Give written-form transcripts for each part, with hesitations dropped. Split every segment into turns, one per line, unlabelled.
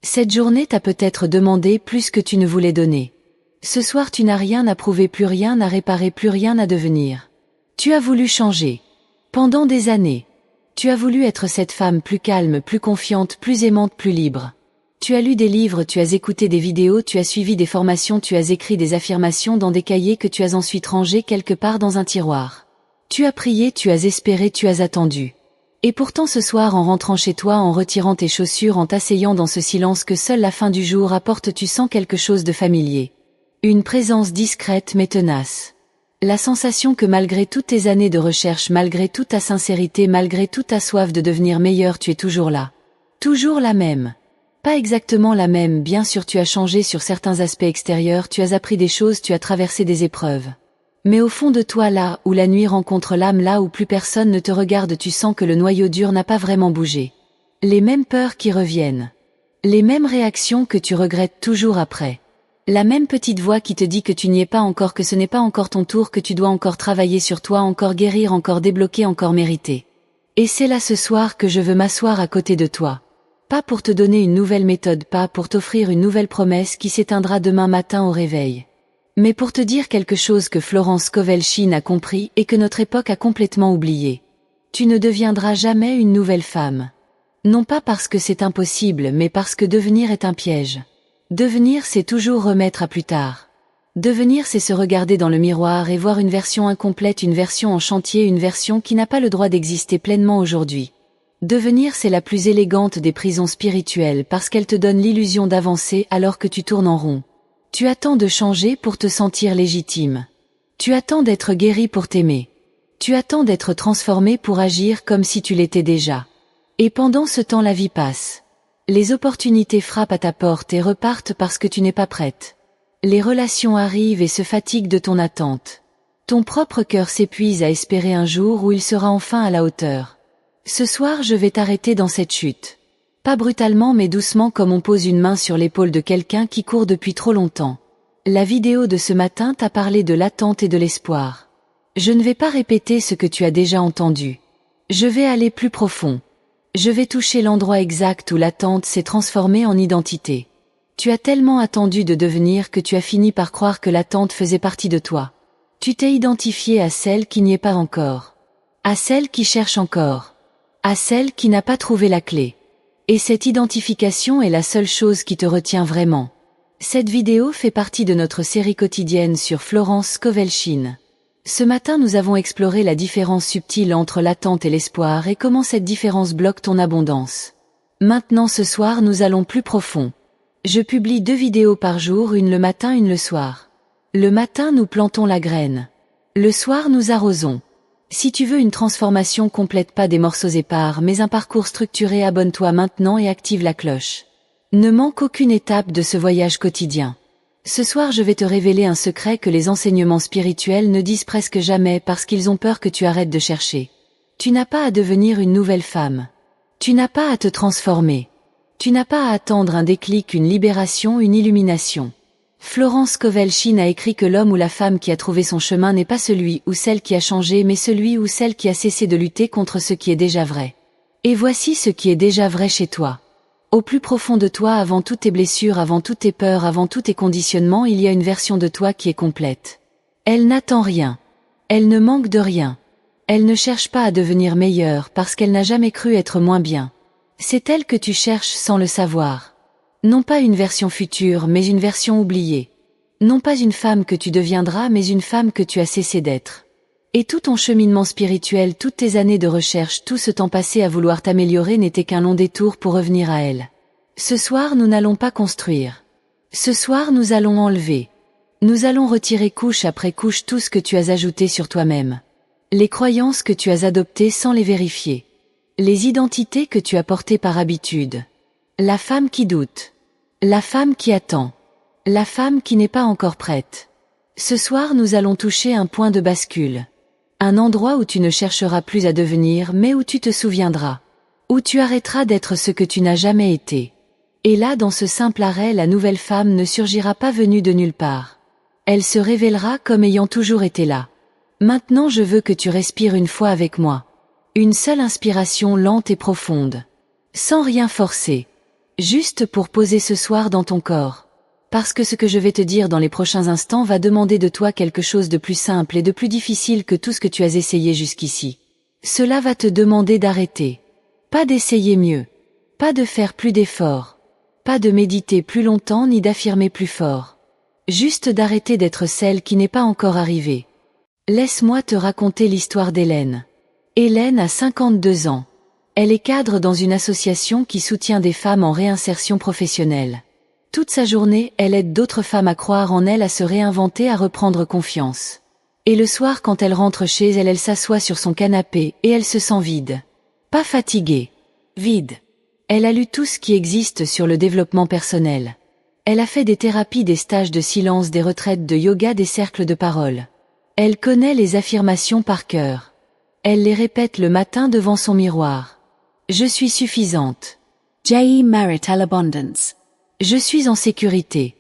Cette journée t'a peut-être demandé plus que tu ne voulais donner. Ce soir tu n'as rien à prouver, plus rien à réparer, plus rien à devenir. Tu as voulu changer. Pendant des années. Tu as voulu être cette femme plus calme, plus confiante, plus aimante, plus libre. Tu as lu des livres, tu as écouté des vidéos, tu as suivi des formations, tu as écrit des affirmations dans des cahiers que tu as ensuite rangés quelque part dans un tiroir. Tu as prié, tu as espéré, tu as attendu. Et pourtant ce soir en rentrant chez toi, en retirant tes chaussures, en t'asseyant dans ce silence que seule la fin du jour apporte, tu sens quelque chose de familier. Une présence discrète mais tenace. La sensation que malgré toutes tes années de recherche, malgré toute ta sincérité, malgré toute ta soif de devenir meilleur, tu es toujours là. Toujours la même. Pas exactement la même, bien sûr tu as changé sur certains aspects extérieurs, tu as appris des choses, tu as traversé des épreuves. Mais au fond de toi, là où la nuit rencontre l'âme, là où plus personne ne te regarde, tu sens que le noyau dur n'a pas vraiment bougé. Les mêmes peurs qui reviennent. Les mêmes réactions que tu regrettes toujours après. La même petite voix qui te dit que tu n'y es pas encore, que ce n'est pas encore ton tour, que tu dois encore travailler sur toi, encore guérir, encore débloquer, encore mériter. Et c'est là ce soir que je veux m'asseoir à côté de toi. Pas pour te donner une nouvelle méthode, pas pour t'offrir une nouvelle promesse qui s'éteindra demain matin au réveil. Mais pour te dire quelque chose que Florence Kowalski a compris et que notre époque a complètement oublié. Tu ne deviendras jamais une nouvelle femme. Non pas parce que c'est impossible, mais parce que devenir est un piège. Devenir, c'est toujours remettre à plus tard. Devenir, c'est se regarder dans le miroir et voir une version incomplète, une version en chantier, une version qui n'a pas le droit d'exister pleinement aujourd'hui. Devenir, c'est la plus élégante des prisons spirituelles parce qu'elle te donne l'illusion d'avancer alors que tu tournes en rond. Tu attends de changer pour te sentir légitime. Tu attends d'être guéri pour t'aimer. Tu attends d'être transformé pour agir comme si tu l'étais déjà. Et pendant ce temps, la vie passe. Les opportunités frappent à ta porte et repartent parce que tu n'es pas prête. Les relations arrivent et se fatiguent de ton attente. Ton propre cœur s'épuise à espérer un jour où il sera enfin à la hauteur. Ce soir, je vais t'arrêter dans cette chute. Pas brutalement mais doucement, comme on pose une main sur l'épaule de quelqu'un qui court depuis trop longtemps. La vidéo de ce matin t'a parlé de l'attente et de l'espoir. Je ne vais pas répéter ce que tu as déjà entendu. Je vais aller plus profond. Je vais toucher l'endroit exact où l'attente s'est transformée en identité. Tu as tellement attendu de devenir que tu as fini par croire que l'attente faisait partie de toi. Tu t'es identifié à celle qui n'y est pas encore. À celle qui cherche encore. À celle qui n'a pas trouvé la clé. Et cette identification est la seule chose qui te retient vraiment. Cette vidéo fait partie de notre série quotidienne sur Florence Kowalski. Ce matin nous avons exploré la différence subtile entre l'attente et l'espoir et comment cette différence bloque ton abondance. Maintenant ce soir nous allons plus profond. Je publie 2 vidéos par jour, une le matin, une le soir. Le matin nous plantons la graine. Le soir nous arrosons. Si tu veux une transformation complète, pas des morceaux épars mais un parcours structuré, abonne-toi maintenant et active la cloche. Ne manque aucune étape de ce voyage quotidien. Ce soir je vais te révéler un secret que les enseignements spirituels ne disent presque jamais parce qu'ils ont peur que tu arrêtes de chercher. Tu n'as pas à devenir une nouvelle femme. Tu n'as pas à te transformer. Tu n'as pas à attendre un déclic, une libération, une illumination. Florence Kowalski a écrit que l'homme ou la femme qui a trouvé son chemin n'est pas celui ou celle qui a changé mais celui ou celle qui a cessé de lutter contre ce qui est déjà vrai. Et voici ce qui est déjà vrai chez toi. Au plus profond de toi, avant toutes tes blessures, avant toutes tes peurs, avant tous tes conditionnements, il y a une version de toi qui est complète. Elle n'attend rien. Elle ne manque de rien. Elle ne cherche pas à devenir meilleure parce qu'elle n'a jamais cru être moins bien. C'est elle que tu cherches sans le savoir. Non pas une version future, mais une version oubliée. Non pas une femme que tu deviendras, mais une femme que tu as cessé d'être. Et tout ton cheminement spirituel, toutes tes années de recherche, tout ce temps passé à vouloir t'améliorer n'était qu'un long détour pour revenir à elle. Ce soir nous n'allons pas construire. Ce soir nous allons enlever. Nous allons retirer couche après couche tout ce que tu as ajouté sur toi-même. Les croyances que tu as adoptées sans les vérifier. Les identités que tu as portées par habitude. La femme qui doute. La femme qui attend. La femme qui n'est pas encore prête. Ce soir nous allons toucher un point de bascule. Un endroit où tu ne chercheras plus à devenir mais où tu te souviendras. Où tu arrêteras d'être ce que tu n'as jamais été. Et là dans ce simple arrêt la nouvelle femme ne surgira pas venue de nulle part. Elle se révélera comme ayant toujours été là. Maintenant je veux que tu respires une fois avec moi. Une seule inspiration lente et profonde. Sans rien forcer. Juste pour poser ce soir dans ton corps. Parce que ce que je vais te dire dans les prochains instants va demander de toi quelque chose de plus simple et de plus difficile que tout ce que tu as essayé jusqu'ici. Cela va te demander d'arrêter. Pas d'essayer mieux. Pas de faire plus d'efforts. Pas de méditer plus longtemps ni d'affirmer plus fort. Juste d'arrêter d'être celle qui n'est pas encore arrivée. Laisse-moi te raconter l'histoire d'Hélène. Hélène a 52 ans. Elle est cadre dans une association qui soutient des femmes en réinsertion professionnelle. Toute sa journée, elle aide d'autres femmes à croire en elles, à se réinventer, à reprendre confiance. Et le soir, quand elle rentre chez elle, elle s'assoit sur son canapé et elle se sent vide. Pas fatiguée. Vide. Elle a lu tout ce qui existe sur le développement personnel. Elle a fait des thérapies, des stages de silence, des retraites de yoga, des cercles de parole. Elle connaît les affirmations par cœur. Elle les répète le matin devant son miroir. Je suis suffisante.
Marital Abundance.
Je suis en sécurité.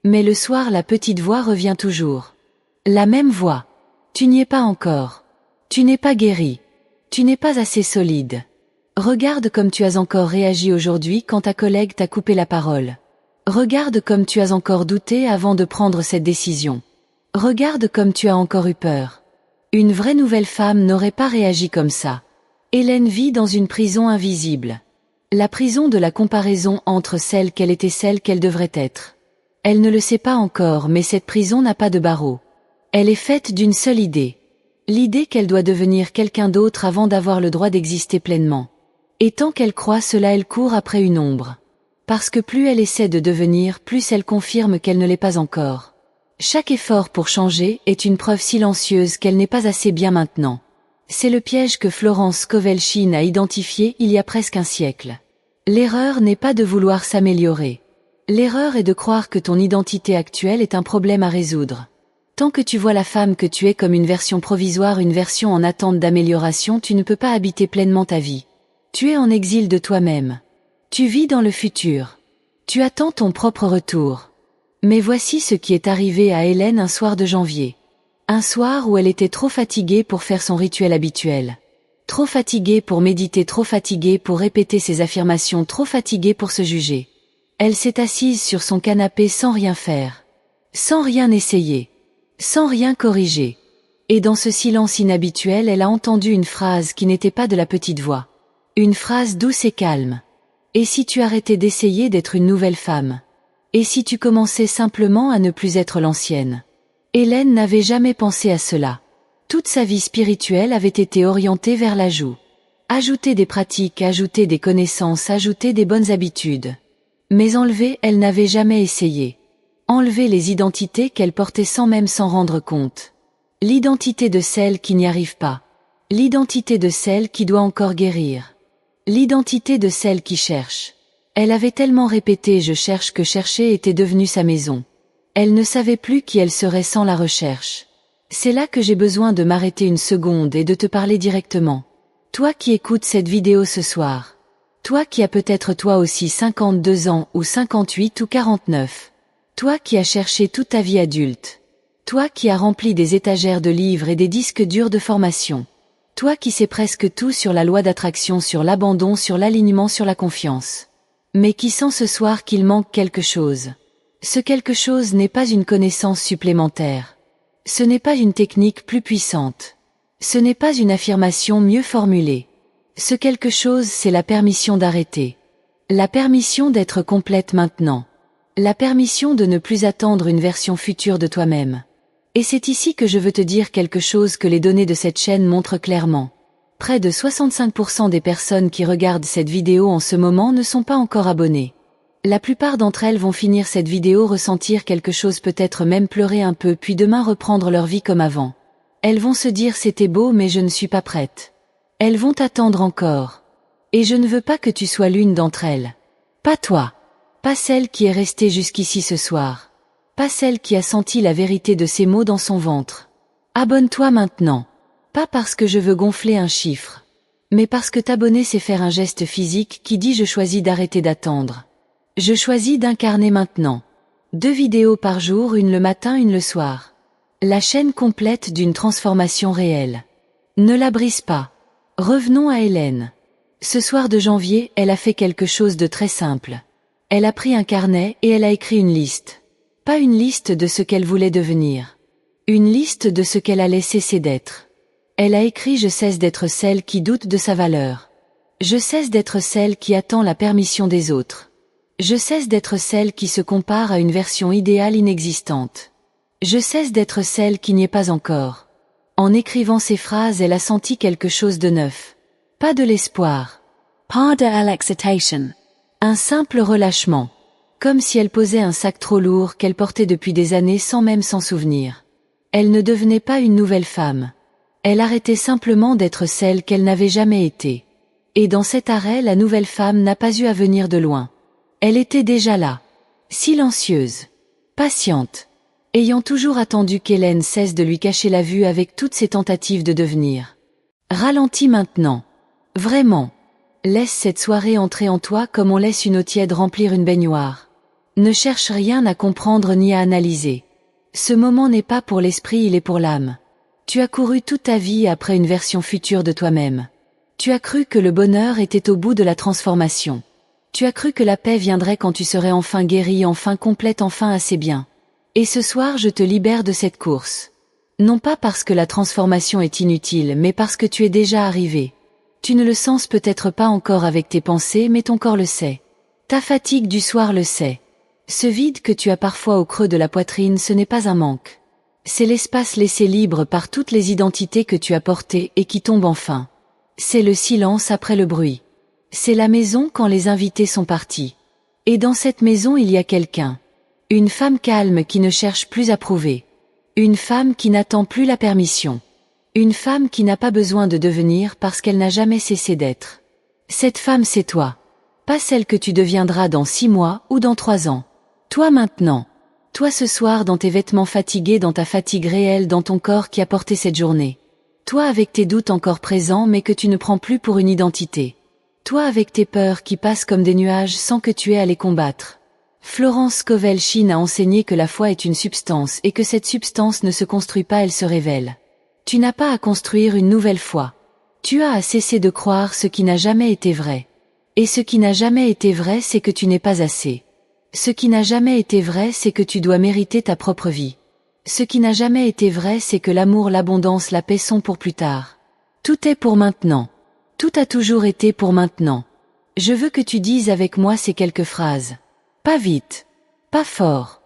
Mais le soir, la petite voix revient toujours. La même voix. Tu n'y es pas encore. Tu n'es pas guéri. Tu n'es pas assez solide. Regarde comme tu as encore réagi aujourd'hui quand ta collègue t'a coupé la parole. Regarde comme tu as encore douté avant de prendre cette décision. Regarde comme tu as encore eu peur. Une vraie nouvelle femme n'aurait pas réagi comme ça. Hélène vit dans une prison invisible. La prison de la comparaison entre celle qu'elle est et celle qu'elle devrait être. Elle ne le sait pas encore, mais cette prison n'a pas de barreaux. Elle est faite d'une seule idée. L'idée qu'elle doit devenir quelqu'un d'autre avant d'avoir le droit d'exister pleinement. Et tant qu'elle croit cela, elle court après une ombre. Parce que plus elle essaie de devenir, plus elle confirme qu'elle ne l'est pas encore. Chaque effort pour changer est une preuve silencieuse qu'elle n'est pas assez bien maintenant. C'est le piège que Florence Scovel Shinn a identifié il y a presque un siècle. L'erreur n'est pas de vouloir s'améliorer. L'erreur est de croire que ton identité actuelle est un problème à résoudre. Tant que tu vois la femme que tu es comme une version provisoire, une version en attente d'amélioration, tu ne peux pas habiter pleinement ta vie. Tu es en exil de toi-même. Tu vis dans le futur. Tu attends ton propre retour. Mais voici ce qui est arrivé à Hélène un soir de janvier. Un soir où elle était trop fatiguée pour faire son rituel habituel. Trop fatiguée pour méditer, trop fatiguée pour répéter ses affirmations, trop fatiguée pour se juger. Elle s'est assise sur son canapé sans rien faire. Sans rien essayer. Sans rien corriger. Et dans ce silence inhabituel, elle a entendu une phrase qui n'était pas de la petite voix. Une phrase douce et calme. Et si tu arrêtais d'essayer d'être une nouvelle femme? Et si tu commençais simplement à ne plus être l'ancienne? Hélène n'avait jamais pensé à cela. Toute sa vie spirituelle avait été orientée vers l'ajout. Ajouter des pratiques, ajouter des connaissances, ajouter des bonnes habitudes. Mais enlever, elle n'avait jamais essayé. Enlever les identités qu'elle portait sans même s'en rendre compte. L'identité de celle qui n'y arrive pas. L'identité de celle qui doit encore guérir. L'identité de celle qui cherche. Elle avait tellement répété « je cherche » que chercher était devenu sa maison. Elle ne savait plus qui elle serait sans la recherche. C'est là que j'ai besoin de m'arrêter une seconde et de te parler directement. Toi qui écoutes cette vidéo ce soir. Toi qui as peut-être toi aussi 52 ans ou 58 ou 49. Toi qui as cherché toute ta vie adulte. Toi qui as rempli des étagères de livres et des disques durs de formation. Toi qui sais presque tout sur la loi d'attraction, sur l'abandon, sur l'alignement, sur la confiance. Mais qui sent ce soir qu'il manque quelque chose. Ce quelque chose n'est pas une connaissance supplémentaire. Ce n'est pas une technique plus puissante. Ce n'est pas une affirmation mieux formulée. Ce quelque chose, c'est la permission d'arrêter. La permission d'être complète maintenant. La permission de ne plus attendre une version future de toi-même. Et c'est ici que je veux te dire quelque chose que les données de cette chaîne montrent clairement. Près de 65% des personnes qui regardent cette vidéo en ce moment ne sont pas encore abonnées. La plupart d'entre elles vont finir cette vidéo, ressentir quelque chose, peut-être même pleurer un peu, puis demain reprendre leur vie comme avant. Elles vont se dire c'était beau mais je ne suis pas prête. Elles vont attendre encore. Et je ne veux pas que tu sois l'une d'entre elles. Pas toi. Pas celle qui est restée jusqu'ici ce soir. Pas celle qui a senti la vérité de ces mots dans son ventre. Abonne-toi maintenant. Pas parce que je veux gonfler un chiffre. Mais parce que t'abonner c'est faire un geste physique qui dit je choisis d'arrêter d'attendre. Je choisis d'incarner maintenant. 2 vidéos par jour, une le matin, une le soir. La chaîne complète d'une transformation réelle. Ne la brise pas. Revenons à Hélène. Ce soir de janvier, elle a fait quelque chose de très simple. Elle a pris un carnet et elle a écrit une liste. Pas une liste de ce qu'elle voulait devenir. Une liste de ce qu'elle allait cesser d'être. Elle a écrit « Je cesse d'être celle qui doute de sa valeur. Je cesse d'être celle qui attend la permission des autres. Je cesse d'être celle qui se compare à une version idéale inexistante. Je cesse d'être celle qui n'y est pas encore. » En écrivant ces phrases, elle a senti quelque chose de neuf. Pas de l'espoir.
Pas de l'excitation.
Un simple relâchement. Comme si elle posait un sac trop lourd qu'elle portait depuis des années sans même s'en souvenir. Elle ne devenait pas une nouvelle femme. Elle arrêtait simplement d'être celle qu'elle n'avait jamais été. Et dans cet arrêt, la nouvelle femme n'a pas eu à venir de loin. Elle était déjà là. Silencieuse. Patiente. Ayant toujours attendu qu'Hélène cesse de lui cacher la vue avec toutes ses tentatives de devenir. Ralentis maintenant. Vraiment. Laisse cette soirée entrer en toi comme on laisse une eau tiède remplir une baignoire. Ne cherche rien à comprendre ni à analyser. Ce moment n'est pas pour l'esprit, il est pour l'âme. Tu as couru toute ta vie après une version future de toi-même. Tu as cru que le bonheur était au bout de la transformation. Tu as cru que la paix viendrait quand tu serais enfin guérie, enfin complète, enfin assez bien. Et ce soir je te libère de cette course. Non pas parce que la transformation est inutile, mais parce que tu es déjà arrivé. Tu ne le sens peut-être pas encore avec tes pensées, mais ton corps le sait. Ta fatigue du soir le sait. Ce vide que tu as parfois au creux de la poitrine, ce n'est pas un manque. C'est l'espace laissé libre par toutes les identités que tu as portées et qui tombent enfin. C'est le silence après le bruit. C'est la maison quand les invités sont partis. Et dans cette maison il y a quelqu'un. Une femme calme qui ne cherche plus à prouver. Une femme qui n'attend plus la permission. Une femme qui n'a pas besoin de devenir parce qu'elle n'a jamais cessé d'être. Cette femme c'est toi. Pas celle que tu deviendras dans 6 mois ou dans 3 ans. Toi maintenant. Toi ce soir dans tes vêtements fatigués, dans ta fatigue réelle, dans ton corps qui a porté cette journée. Toi avec tes doutes encore présents mais que tu ne prends plus pour une identité. Toi avec tes peurs qui passent comme des nuages sans que tu aies à les combattre. Florence Scovel Shinn a enseigné que la foi est une substance et que cette substance ne se construit pas, elle se révèle. Tu n'as pas à construire une nouvelle foi. Tu as à cesser de croire ce qui n'a jamais été vrai. Et ce qui n'a jamais été vrai, c'est que tu n'es pas assez. Ce qui n'a jamais été vrai, c'est que tu dois mériter ta propre vie. Ce qui n'a jamais été vrai, c'est que l'amour, l'abondance, la paix sont pour plus tard. Tout est pour maintenant. Tout a toujours été pour maintenant. Je veux que tu dises avec moi ces quelques phrases. Pas vite. Pas fort.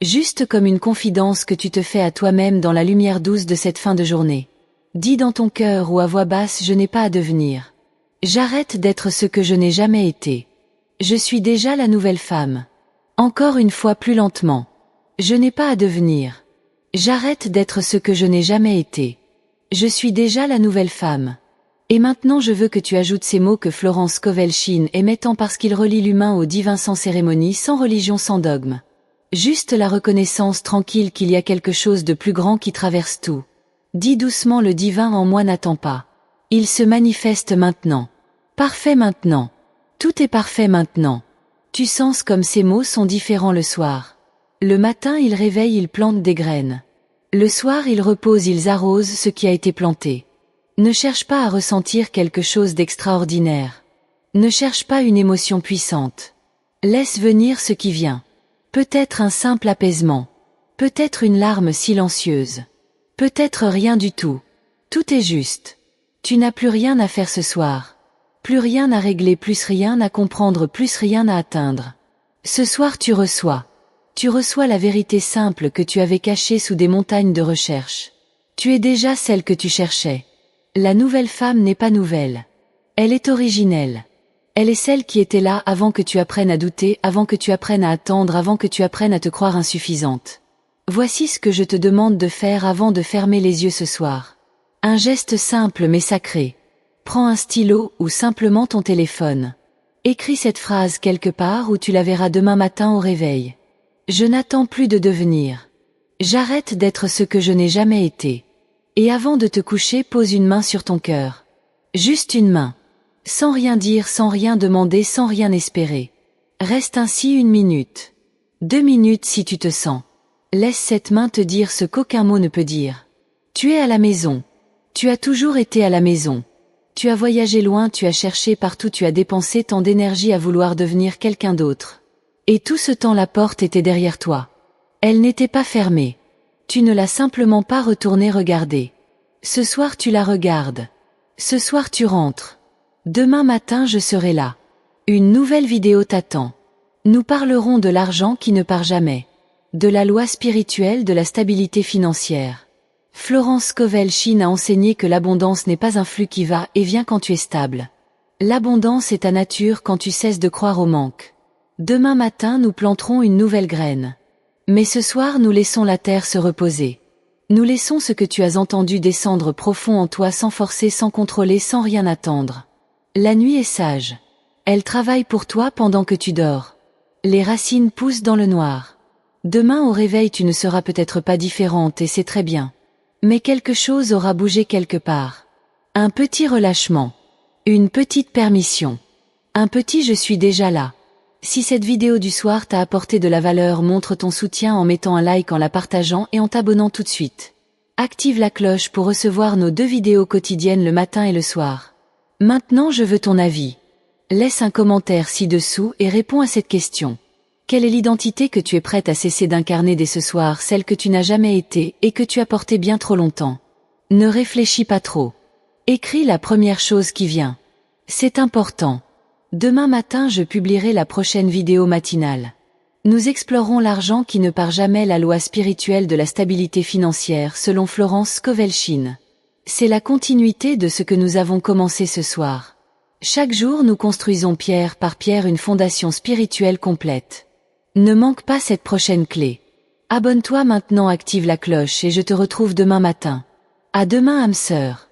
Juste comme une confidence que tu te fais à toi-même dans la lumière douce de cette fin de journée. Dis dans ton cœur ou à voix basse, je n'ai pas à devenir. J'arrête d'être ce que je n'ai jamais été. Je suis déjà la nouvelle femme. Encore une fois plus lentement. Je n'ai pas à devenir. J'arrête d'être ce que je n'ai jamais été. Je suis déjà la nouvelle femme. Et maintenant je veux que tu ajoutes ces mots que Florence Scovel Shinn aimait tant parce qu'ils relient l'humain au divin sans cérémonie, sans religion, sans dogme. Juste la reconnaissance tranquille qu'il y a quelque chose de plus grand qui traverse tout. Dis doucement, le divin en moi n'attend pas. Il se manifeste maintenant. Parfait maintenant. Tout est parfait maintenant. Tu sens comme ces mots sont différents le soir. Le matin ils réveillent, ils plantent des graines. Le soir ils reposent, ils arrosent ce qui a été planté. Ne cherche pas à ressentir quelque chose d'extraordinaire. Ne cherche pas une émotion puissante. Laisse venir ce qui vient. Peut-être un simple apaisement. Peut-être une larme silencieuse. Peut-être rien du tout. Tout est juste. Tu n'as plus rien à faire ce soir. Plus rien à régler, plus rien à comprendre, plus rien à atteindre. Ce soir tu reçois. Tu reçois la vérité simple que tu avais cachée sous des montagnes de recherche. Tu es déjà celle que tu cherchais. La nouvelle femme n'est pas nouvelle. Elle est originelle. Elle est celle qui était là avant que tu apprennes à douter, avant que tu apprennes à attendre, avant que tu apprennes à te croire insuffisante. Voici ce que je te demande de faire avant de fermer les yeux ce soir. Un geste simple mais sacré. Prends un stylo ou simplement ton téléphone. Écris cette phrase quelque part où tu la verras demain matin au réveil. Je n'attends plus de devenir. J'arrête d'être ce que je n'ai jamais été. Et avant de te coucher, pose une main sur ton cœur. Juste une main. Sans rien dire, sans rien demander, sans rien espérer. Reste ainsi 1 minute. 2 minutes si tu te sens. Laisse cette main te dire ce qu'aucun mot ne peut dire. Tu es à la maison. Tu as toujours été à la maison. Tu as voyagé loin, tu as cherché partout, tu as dépensé tant d'énergie à vouloir devenir quelqu'un d'autre. Et tout ce temps la porte était derrière toi. Elle n'était pas fermée. Tu ne l'as simplement pas retournée regarder. Ce soir tu la regardes. Ce soir tu rentres. Demain matin je serai là. Une nouvelle vidéo t'attend. Nous parlerons de l'argent qui ne part jamais. De la loi spirituelle de la stabilité financière. Florence Scovel Shinn a enseigné que l'abondance n'est pas un flux qui va et vient quand tu es stable. L'abondance est ta nature quand tu cesses de croire au manque. Demain matin nous planterons une nouvelle graine. Mais ce soir nous laissons la terre se reposer. Nous laissons ce que tu as entendu descendre profond en toi sans forcer, sans contrôler, sans rien attendre. La nuit est sage. Elle travaille pour toi pendant que tu dors. Les racines poussent dans le noir. Demain au réveil tu ne seras peut-être pas différente et c'est très bien. Mais quelque chose aura bougé quelque part. Un petit relâchement. Une petite permission. Un petit je suis déjà là. Si cette vidéo du soir t'a apporté de la valeur, montre ton soutien en mettant un like, en la partageant et en t'abonnant tout de suite. Active la cloche pour recevoir nos 2 vidéos quotidiennes le matin et le soir. Maintenant je veux ton avis. Laisse un commentaire ci-dessous et réponds à cette question. Quelle est l'identité que tu es prête à cesser d'incarner dès ce soir, celle que tu n'as jamais été et que tu as portée bien trop longtemps? Ne réfléchis pas trop. Écris la première chose qui vient. C'est important. Demain matin je publierai la prochaine vidéo matinale. Nous explorons l'argent qui ne part jamais, la loi spirituelle de la stabilité financière selon Florence Scovel Shinn. C'est la continuité de ce que nous avons commencé ce soir. Chaque jour nous construisons pierre par pierre une fondation spirituelle complète. Ne manque pas cette prochaine clé. Abonne-toi maintenant, active la cloche et je te retrouve demain matin. À demain âme sœur.